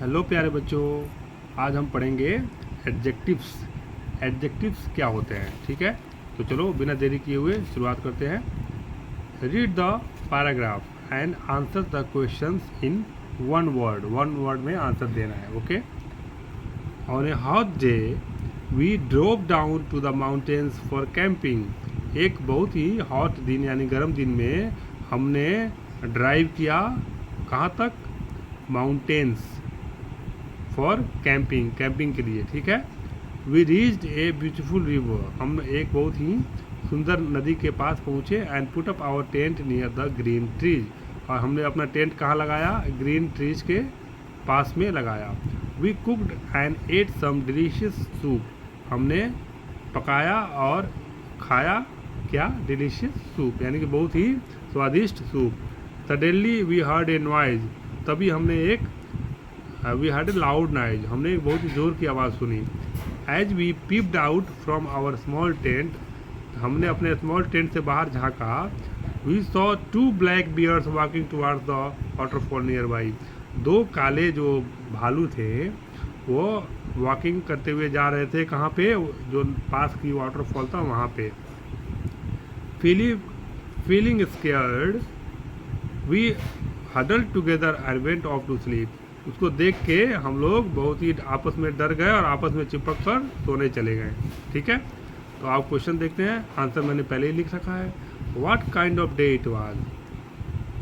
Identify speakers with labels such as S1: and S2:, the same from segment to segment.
S1: Hello प्यारे बच्चों, आज हम पढ़ेंगे एडजेक्टिव्स। एडजेक्टिव्स क्या होते हैं, ठीक है। तो चलो बिना देरी किए हुए शुरुआत करते हैं। Read the paragraph and answer the questions in one word में आंसर देना है, okay. On a hot day we drove down to the mountains for camping. एक बहुत ही हॉट दिन यानी गर्म दिन में हमने ड्राइव किया कहाँ तक? माउंटेन्स फॉर कैंपिंग के लिए, ठीक है। We reached a beautiful river. हम एक बहुत ही सुंदर नदी के पास पहुँचे and put up our tent near the green trees. और हमने अपना टेंट कहाँ लगाया? ग्रीन ट्रीज के पास में लगाया। We cooked and ate some delicious soup. हमने पकाया और खाया क्या? डिलीशियस सूप, यानी कि बहुत ही स्वादिष्ट soup. Suddenly we heard a noise. तभी हमने एक we heard a loud noise. हमने एक बहुत ही ज़ोर की आवाज़ सुनी। As we peeped out from our small tent. हमने अपने स्मॉल टेंट से बाहर झाँका। We saw two black bears walking towards the waterfall nearby. दो काले जो भालू थे वो वॉकिंग करते हुए जा रहे थे। कहाँ पे? जो पास की वाटरफॉल था वहाँ पे। Feeling scared we huddled together and went off to sleep. उसको देख के हम लोग बहुत ही आपस में डर गए और आपस में चिपक कर सोने चले गए, ठीक है। तो आप क्वेश्चन देखते हैं, आंसर मैंने पहले ही लिख रखा है। What kind of day it was?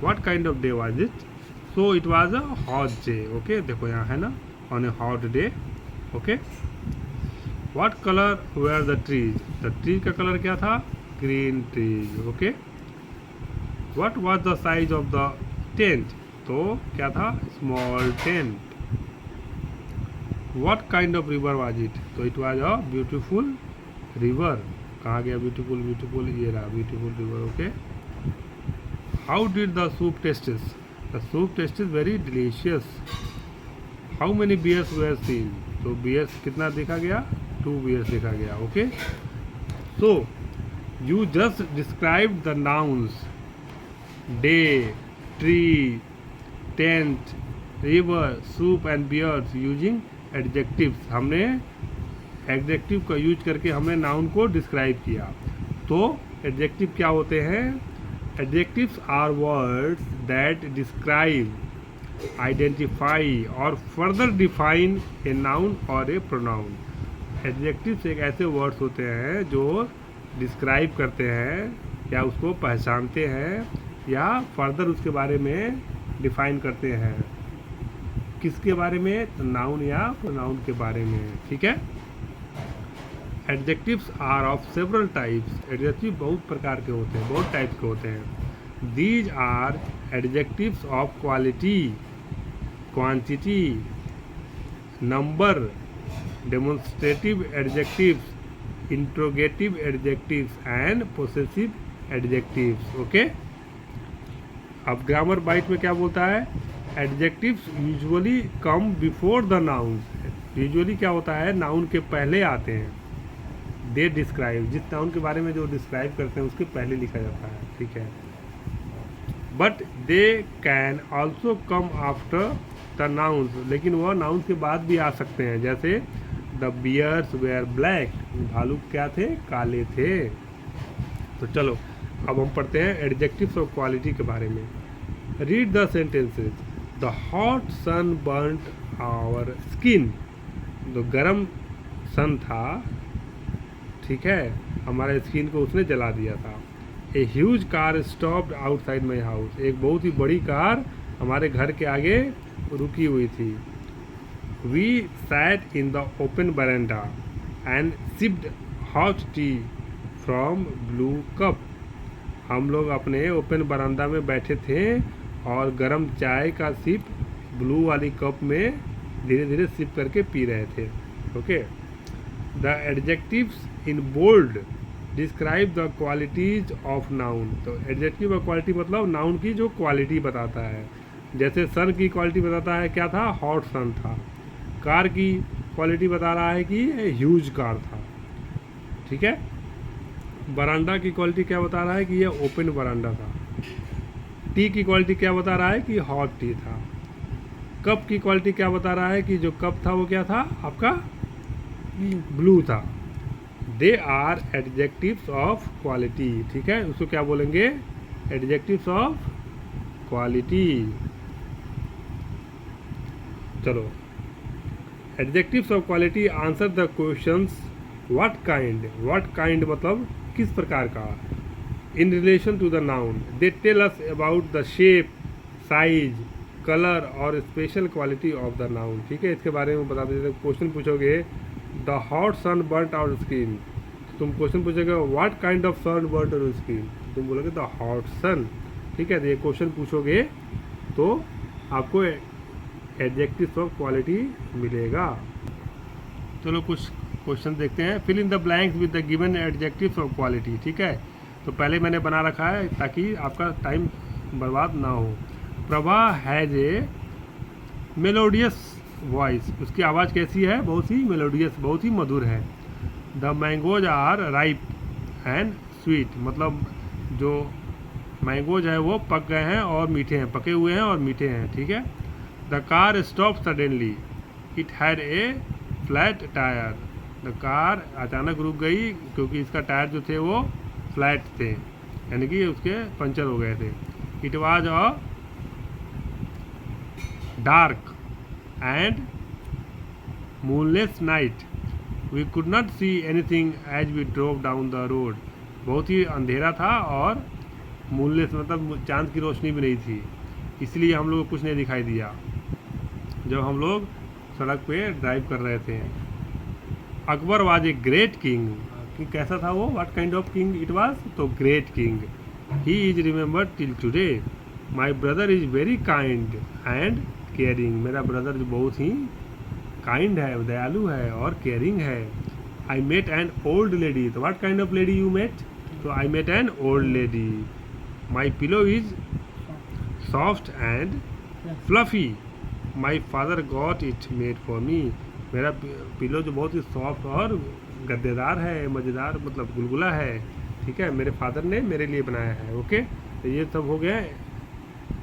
S1: What kind of day was it? So it was a hot day, okay. देखो यहाँ है ना, on a hot day, okay. What colour were the trees? The trees का colour क्या था? Green trees, okay. What was the size of the tent? तो क्या था? Small tent. What kind of river was it? तो it was a beautiful river. कहाँ गया beautiful? Beautiful ये रहा, beautiful river, okay. How did the soup tastes? The soup taste is very delicious. How many bears were seen? तो bears कितना देखा गया? 2 bears देखा गया, okay. So you just describe the nouns day, tree, tent, river, soup and bears using adjectives. हमने adjective का use करके हमने नाउन को डिस्क्राइब किया। तो एडजेक्टिव क्या होते हैं? Adjectives are words that describe, identify और फर्दर डिफाइन ए नाउन और ए प्रोनाउन। एडजेक्टिव्स एक ऐसे वर्ड्स होते हैं जो डिस्क्राइब करते हैं या उसको पहचानते हैं या फर्दर उसके बारे में डिफाइन करते हैं। किसके बारे में? तो नाउन या प्रोनाउन के बारे में, ठीक है। Adjectives are of several types. Adjective बहुत प्रकार के होते हैं, बहुत टाइप के होते हैं। These are adjectives of quality, quantity, number, demonstrative adjectives, interrogative adjectives and possessive adjectives, okay. अब ग्रामर बाइट में क्या बोलता है? Adjectives usually come before the noun. Usually क्या होता है? नाउन के पहले आते हैं। दे डिस्क्राइब, जिस नाउन के बारे में जो डिस्क्राइब करते हैं उसके पहले लिखा जाता है, ठीक है। But they can also come after the nouns. लेकिन वह नाउन के बाद भी आ सकते हैं। जैसे द बियर्स वेयर ब्लैक। भालू क्या थे? काले थे। तो चलो अब हम पढ़ते हैं एडजेक्टिव्स ऑफ क्वालिटी के बारे में। Read the sentences. The hot sun burnt our skin. जो गर्म सन था, ठीक है, हमारे स्किन को उसने जला दिया था। A huge car stopped outside my house. एक बहुत ही बड़ी कार हमारे घर के आगे रुकी हुई थी। We sat in the open veranda and sipped hot tea from blue cup. हम लोग अपने ओपन बरामदा में बैठे थे और गर्म चाय का सिप ब्लू वाली कप में धीरे धीरे सिप करके पी रहे थे, okay. The adjectives in bold describe the qualities of noun. तो एडजेक्टिव ऑफ क्वालिटी मतलब नाउन की जो क्वालिटी बताता है। जैसे सन की क्वालिटी बताता है, क्या था? हॉट सन था। कार की क्वालिटी बता रहा है कि ह्यूज कार था, ठीक है। बरांडा की क्वालिटी क्या बता रहा है? कि ये ओपन बरांडा था। टी की क्वालिटी क्या बता रहा है? कि हॉट टी था। कप की क्वालिटी क्या बता रहा है कि जो कप था वो क्या था आपका ब्लू था। They are adjectives of quality, ठीक है, उसको क्या बोलेंगे, एडजेक्टिव्स ऑफ क्वालिटी। चलो, adjectives of quality answer the questions what kind मतलब किस प्रकार का, in relation to the noun, they tell us about the shape, size, colour और special quality of the noun, ठीक है, इसके बारे में बता देते। क्वेश्चन पूछोगे the hot sun burnt our skin, तुम क्वेश्चन पूछोगे what kind of sun burnt our skin, तुम बोलोगे द हॉट सन, ठीक है। तो ये क्वेश्चन पूछोगे तो आपको एडजेक्टिव्स ऑफ क्वालिटी मिलेगा। चलो कुछ क्वेश्चन देखते हैं। Fill in the blanks with the given adjectives of quality, ठीक है। तो पहले मैंने बना रखा है ताकि आपका टाइम बर्बाद ना हो। Prabha has a melodious voice, उसकी आवाज़ कैसी है, बहुत ही मेलोडियस, बहुत ही मधुर है। The mangoes are ripe and sweet, मतलब जो मैंगोज है वो पक गए हैं और मीठे हैं, पके हुए हैं और मीठे हैं, ठीक है। The car stop suddenly, it had a flat tyre, the car अचानक रुक गई क्योंकि इसका टायर जो थे वो फ्लैट थे, यानी कि उसके पंचर हो गए थे। It was a dark and moonless night, we could not see anything as we drove down the road, बहुत ही अंधेरा था और मूनलेस मतलब चांद की रोशनी भी नहीं थी, इसलिए हम लोग को कुछ नहीं दिखाई दिया जब हम लोग सड़क पे ड्राइव कर रहे थे। Akbar was a great king, कि कैसा था वो, what kind of king it was, तो great king. He is remembered till today, my brother is very kind and caring, मेरा ब्रदर जो बहुत ही काइंड है, दयालु है और केयरिंग है। I met an old lady, तो what kind of lady you met, तो I met an old lady. My pillow is soft and fluffy, my father got it made for me, मेरा pillow जो बहुत ही soft और गद्देदार है, मज़ेदार मतलब गुलगुला है, ठीक है, मेरे फादर ने मेरे लिए बनाया है। ओके, तो ये सब हो गया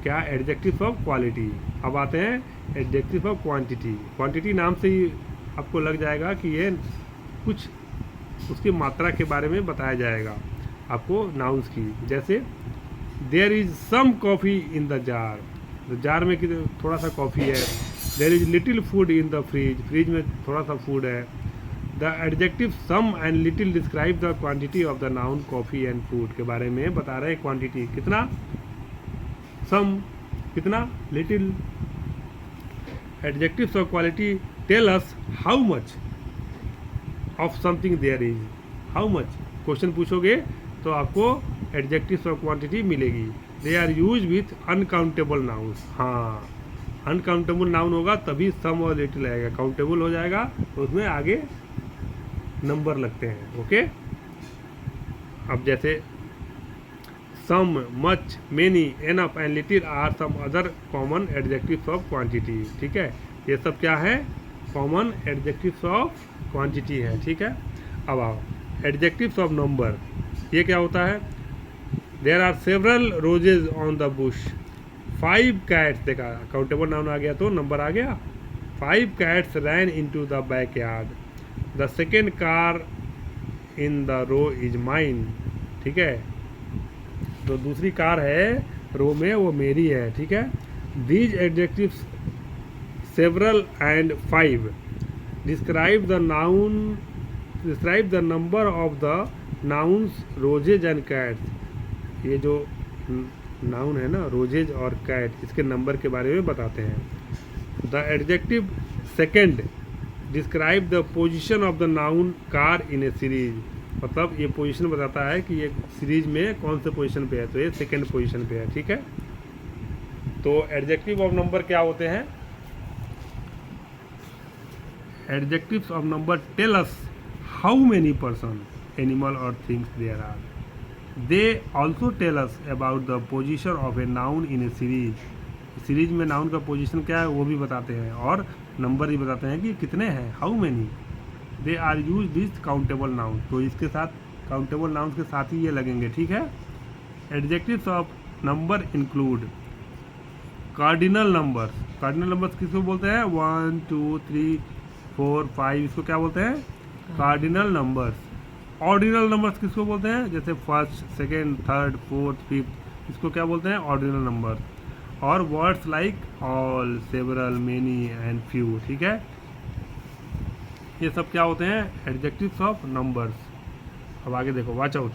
S1: क्या, एडजेक्टिव्स ऑफ क्वालिटी। अब आते हैं एडजेक्टिव्स ऑफ क्वांटिटी। क्वांटिटी नाम से ही आपको लग जाएगा कि ये कुछ उसकी मात्रा के बारे में बताया जाएगा आपको नाउन्स की। जैसे there is some coffee in the jar, तो जार में थोड़ा सा कॉफ़ी है। There is little food in the fridge, fridge में थोड़ा सा फूड है। The adjective some and little describe the quantity of the noun coffee and food, के बारे में बता रहे हैं क्वांटिटी, कितना, सम कितना, little. Adjectives of quality tell us how much of something there is, how much, question पूछोगे तो आपको एडजेक्टिव्स ऑफ क्वांटिटी मिलेगी। They are use with uncountable nouns, हाँ अनकाउंटेबल नाउन होगा तभी सम और लिटिल आएगा, काउंटेबल हो जाएगा तो उसमें आगे नंबर लगते हैं। ओके, अब जैसे some, much, many, enough and little are some other common adjectives of quantity, ठीक है, ये सब क्या है, कॉमन एडजेक्टिव्स ऑफ क्वांटिटी है, ठीक है। अब आओ एडजेक्टिव्स ऑफ नंबर, ये क्या होता है, there are several roses on the bush, 5 cats, देखा काउंटेबल नाउन आ गया तो नंबर आ गया, 5 cats ran into the backyard, the second car in the row is mine, ठीक है, तो दूसरी कार है रो में वो मेरी है, ठीक है। These adjectives several and 5 describe the noun, describe the number of the nouns roses and cats, ये जो नाउन है ना रोजेज और कैट, इसके नंबर के बारे में बताते हैं। The adjective second describe the position of the noun car in a series, मतलब ये पोजीशन बताता है कि ये सीरीज में कौन से पोजीशन पे है, तो ये सेकेंड पोजीशन पे है, ठीक है। तो एडजेक्टिव ऑफ नंबर क्या होते हैं, adjectives of number tell us how many person, animal or things there are, they also tell us about the position of a noun in a series, series में noun का position क्या है वो भी बताते हैं और नंबर ही बताते हैं कि कितने हैं, how many. They are use this countable noun, तो इसके साथ काउंटेबल नाउन के साथ ही ये लगेंगे, ठीक है। Adjectives of number include cardinal number, cardinal numbers किसको बोलते हैं? 1 2 3 4 5, इसको क्या बोलते हैं? Cardinal numbers. ऑर्डिनल नंबर्स किसको बोलते हैं? जैसे first, second, third, fourth, fifth, इसको क्या बोलते हैं? Ordinal numbers. और words like all, several, many and few, ठीक है, ये सब क्या होते हैं? Adjectives of numbers. अब आगे देखो, watch out,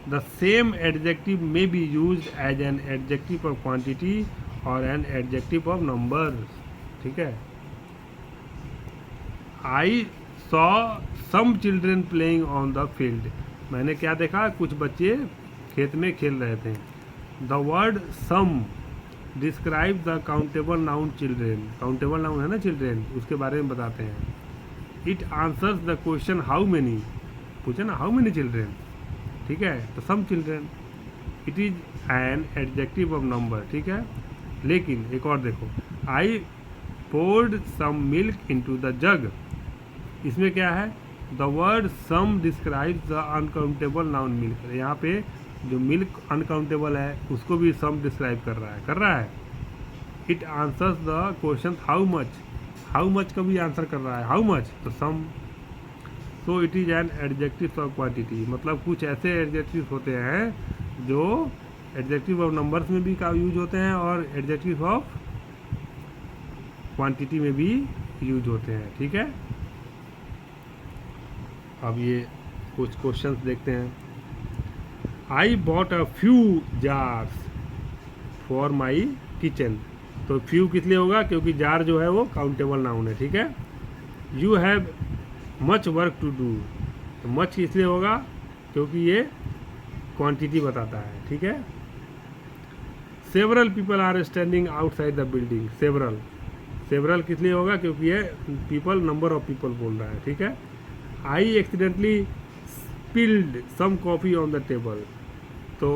S1: the same adjective may be used as an adjective of quantity or an adjective of numbers, ठीक है। I saw some children playing on the field, मैंने क्या देखा? कुछ बच्चे खेत में खेल रहे थे। The word some describe the countable noun children, countable noun है ना चिल्ड्रेन, उसके बारे में बताते हैं। It answers the question how many, पूछे ना हाउ मेनी चिल्ड्रेन, ठीक है, तो some children. It is an adjective of number, ठीक है। लेकिन एक और देखो, I poured some milk into the jug, इसमें क्या है? The word some describes the uncountable noun milk, यहाँ पे जो मिल्क अनकाउंटेबल है उसको भी सम डिस्क्राइब कर रहा है। It answers the question how much का भी आंसर कर रहा है, हाउ मच, तो some. So it is an adjective of quantity, मतलब कुछ ऐसे एडजेक्टिव होते हैं जो एडजेक्टिव ऑफ नंबर्स में भी का यूज होते हैं और एडजेक्टिव ऑफ क्वांटिटी में भी यूज होते हैं, ठीक है। अब ये कुछ क्वेश्चंस देखते हैं। I bought a few jars for my kitchen, तो फ्यू किस लिए होगा? क्योंकि जार जो है वो काउंटेबल नाउन है, ठीक है। You have much work to do, तो मच इसलिए होगा क्योंकि ये क्वांटिटी बताता है, ठीक है। Several people are standing outside the building, several किस लिए होगा? क्योंकि ये पीपल, नंबर ऑफ पीपल बोल रहा है, ठीक है। I accidentally spilled some coffee on the table, तो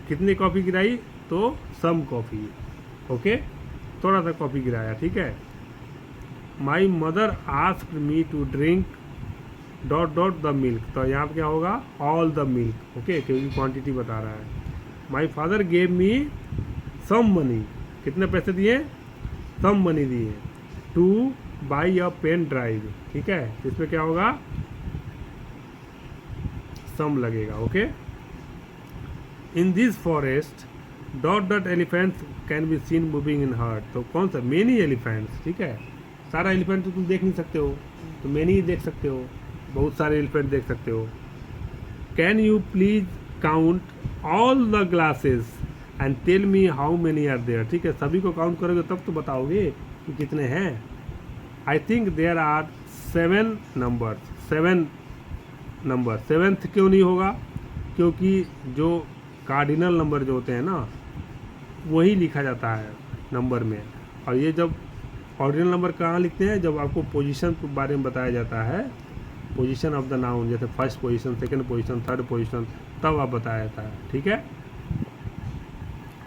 S1: कितनी कॉफ़ी गिराई? तो सम कॉफ़ी, ओके, थोड़ा सा कॉफ़ी गिराया, ठीक है। My mother asked me to drink dot dot the milk, तो यहाँ पर क्या होगा? ऑल द मिल्क, ओके, क्योंकि क्वांटिटी बता रहा है। My father gave me some money, कितने पैसे दिए? सम मनी दिए। To buy a pen drive, ठीक है, इसमें क्या होगा? सम लगेगा, okay. In this forest dot dot elephants can be seen moving in herd, तो कौन सा? मेनी एलिफेंट्स, ठीक है। सारा एलिफेंट तो तुम देख नहीं सकते हो, तो मेनी ही देख सकते हो, बहुत सारे एलिफेंट देख सकते हो। Can you please count all the glasses and tell me how many are there, ठीक है, सभी को काउंट करोगे तब तो बताओगे कि कितने हैं। I think there are 7 numbers, 7 number, 7th क्यों नहीं होगा? क्योंकि जो कार्डिनल नंबर जो होते हैं ना वही लिखा जाता है नंबर में, और ये जब ऑर्डिनल नंबर कहाँ लिखते हैं? जब आपको पोजीशन के बारे में बताया जाता है, पोजीशन ऑफ द नाउन, जैसे first position, second position, third position, तब आप बताया जाता है, ठीक है।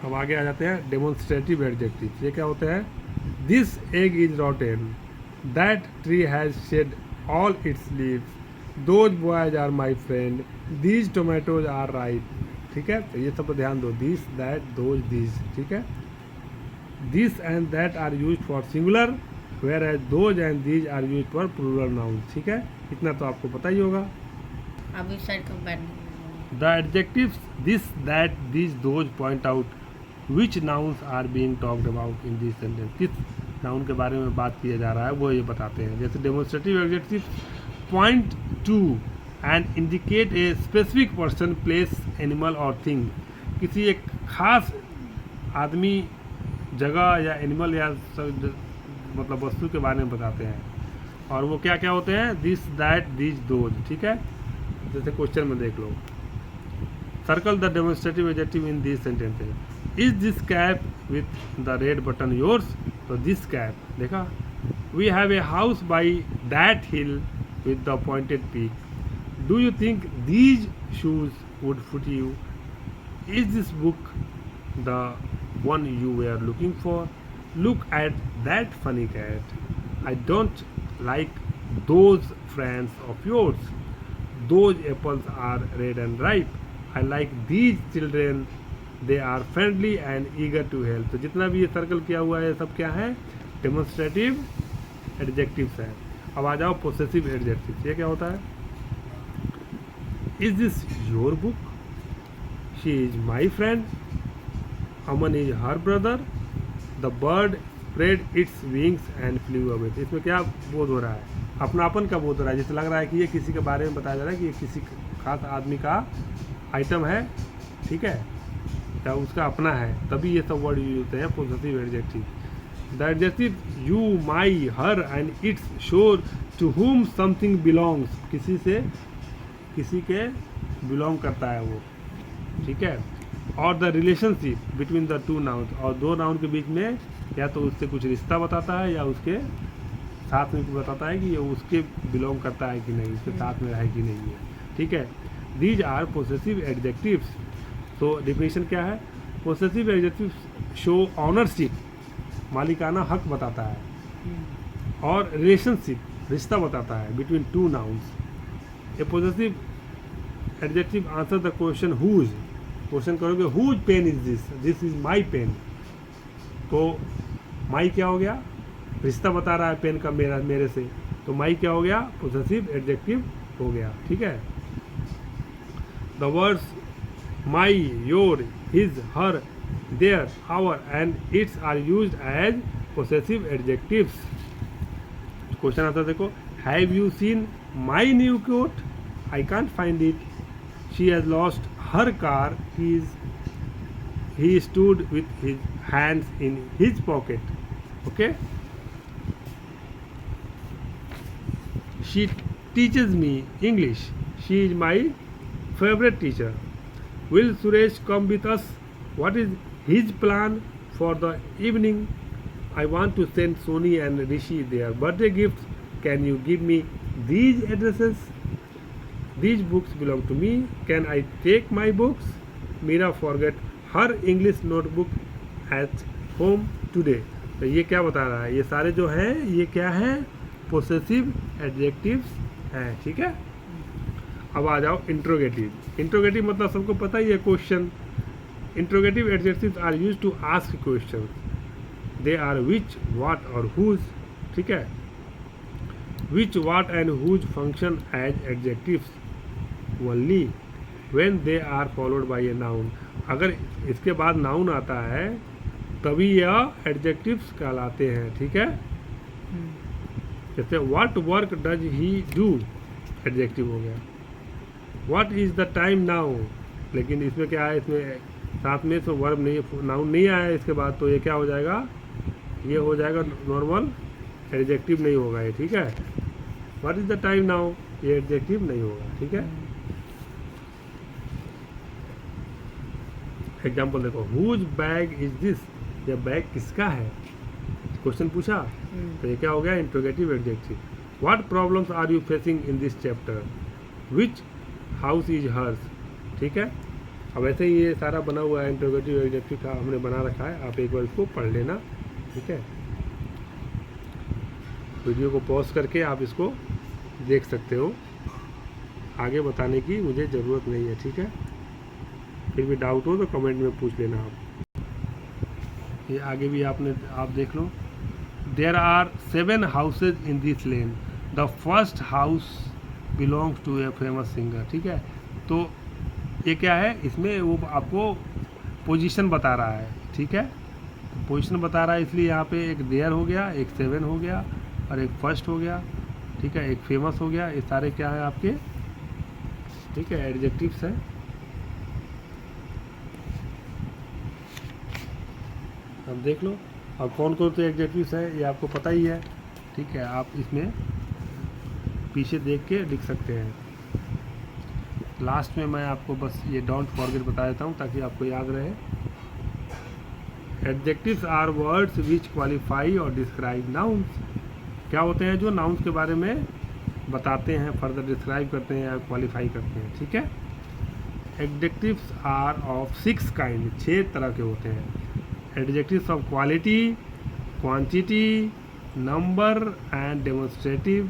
S1: अब आगे आ जाते हैं डेमोन्स्ट्रेटिव एडजेक्टिव। ये क्या होते हैं? This egg is rotten, that tree has shed all its leaves, those boys are my friend, these tomatoes are right, ठीक है, तो ये सब पर ध्यान दो, दिस, दैट, दोज, दीज, ठीक है। This and that are use for singular, whereas those and these are use for plural noun, ठीक है, इतना तो आपको पता ही होगा।
S2: अब इस साइड का बैठ
S1: the adjectives this, that, these, those point out which nouns are being talked about in this sentence, किस नाउन के बारे में बात किया जा रहा है वो ये बताते हैं। जैसे demonstrative adjective point two and indicate a specific person, place, animal और थिंग, किसी एक खास आदमी, जगह या एनिमल या मतलब वस्तु के बारे में बताते हैं। और वो क्या क्या होते हैं? दिस, दैट, दिस, दोज, ठीक है। जैसे क्वेश्चन में देख लो, circle the demonstrative adjective in this sentences. Is this cap with the red button yours, तो दिस कैप, देखा। We have a house by that hill with the pointed peak. Do you think these shoes would fit you? Is this book the one you were looking for? Look at that funny cat. I don't like those friends of yours. Those apples are red and ripe. I like these children. They are friendly and eager to help. तो जितना भी ये circle किया हुआ है सब क्या है? डेमोन्स्ट्रेटिव एडजेक्टिव्स है। अब आ जाओ पोसेसिव एडजेक्टिव्स। ये क्या होता है? Is this your book, she is my friend, Aman is her brother, the bird spread its wings and flu away. इसमें क्या बोध हो रहा है? अपनापन का बोध हो रहा है, जैसे लग रहा है कि ये किसी के बारे में बताया जा रहा है कि ये किसी खास आदमी का आइटम है, ठीक है, या उसका अपना है, तभी ये सब वर्ड यूज होते हैं possessive adjective. The adjective you, my, her and it's शोर टू हुम समथिंग बिलोंग्स, किसी के बिलोंग करता है वो, ठीक है। और the relationship between the two noun, और दो नाउन के बीच में या तो उससे कुछ रिश्ता बताता है या उसके साथ में कुछ बताता है कि ये उसके बिलोंग करता है कि नहीं, उसके साथ में है कि नहीं है, ठीक है। These are possessive adjectives. तो डिफिनेशन क्या है? पोसेसिव एडजेक्टिव्स शो ऑनरशिप, मालिकाना हक बताता है, और रिलेशनशिप, रिश्ता बताता है between two nouns. A possessive adjective answer the question whose. Question करोगे whose pen is this, this is my pen, तो माई क्या हो गया? रिश्ता बता रहा है पेन का मेरे से, तो माई क्या हो गया? पोसेसिव एडजेक्टिव हो गया, ठीक है। The words my, your, his, her, their, our and its are used as possessive adjectives. Question answer देखो। Have you seen my new coat? I can't find it. She has lost her car keys, he stood with his hands in his pocket. Okay, she teaches me English, she is my favorite teacher. Will Suresh come with us? What is his plan for the evening? I want to send Sony and Rishi their birthday gifts. Can you give me these addresses? These books belong to me. Can I take my books? Mira forget her English notebook at home today. तो ये क्या बता रहा है? ये सारे जो हैं ये क्या हैं? पोसेसिव एडजेक्टिव्स हैं, ठीक है। अब आ जाओ इंट्रोगेटिव। इंट्रोगेटिव मतलब सबको पता ही है, question. Interrogative adjectives are used to ask question. They are which, what और हुज, ठीक है। Which, what and whose function as adjectives only when they are followed by a noun. अगर इसके बाद नाउन आता है तभी यह एडजेक्टिव्स कहलाते हैं, ठीक है। जैसे what work does he do, adjective हो गया। What is the time now, लेकिन इसमें क्या है? इसमें साथ में तो वर्ब नहीं, नाउन नहीं आया इसके बाद, तो ये क्या हो जाएगा? ये हो जाएगा नॉर्मल, एडजेक्टिव नहीं होगा ये, ठीक है। What is the time now, ये एडजेक्टिव नहीं होगा, ठीक है। एग्जाम्पल देखो, हुज बैग इज दिस, यह बैग किसका है? क्वेश्चन पूछा, तो ये क्या हो गया? Interrogative adjective. What problems are you facing in this chapter? Which house is hers, ठीक है। अब ऐसे ही ये सारा बना हुआ है इंट्रोगेटिव एडजेक्टिव का हमने बना रखा है, आप एक बार इसको पढ़ लेना, ठीक है। वीडियो को पॉज करके आप इसको देख सकते हो, आगे बताने की मुझे ज़रूरत नहीं है, ठीक है। फिर भी डाउट हो तो कमेंट में पूछ लेना आप। ये आगे भी आप देख लो। There are 7 houses in this lane, the first house belongs to a famous singer, ठीक है। तो ये क्या है? इसमें वो आपको पोजीशन बता रहा है, ठीक है। पोजीशन बता रहा है, इसलिए यहाँ पे एक देयर हो गया, एक 7 हो गया और एक फर्स्ट हो गया, ठीक है, एक फेमस हो गया। ये सारे क्या है आपके, ठीक है, एडजेक्टिव्स हैं। अब देख लो, अब कौन कौन से एडजेक्टिव्स हैं ये आपको पता ही है, ठीक है। आप इसमें पीछे देख के लिख सकते हैं। लास्ट में मैं आपको बस ये डोंट फॉरगेट बता देता हूँ ताकि आपको याद रहे। Adjectives are words which qualify और डिस्क्राइब नाउन्स। क्या होते हैं? जो नाउन्स के बारे में बताते हैं, फर्दर डिस्क्राइब करते हैं या क्वालिफाई करते हैं, ठीक है। एडजेक्टिव्स आर ऑफ 6 काइंड, 6 तरह के होते हैं। Adjectives of quality, quantity, number and demonstrative,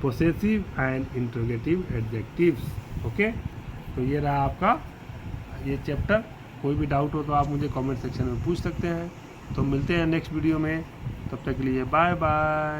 S1: possessive and interrogative adjectives. Okay, तो ये रहा आपका ये चैप्टर। कोई भी डाउट हो तो आप मुझे कमेंट सेक्शन में पूछ सकते हैं। तो मिलते हैं नेक्स्ट वीडियो में, तब तक के लिए बाय बाय।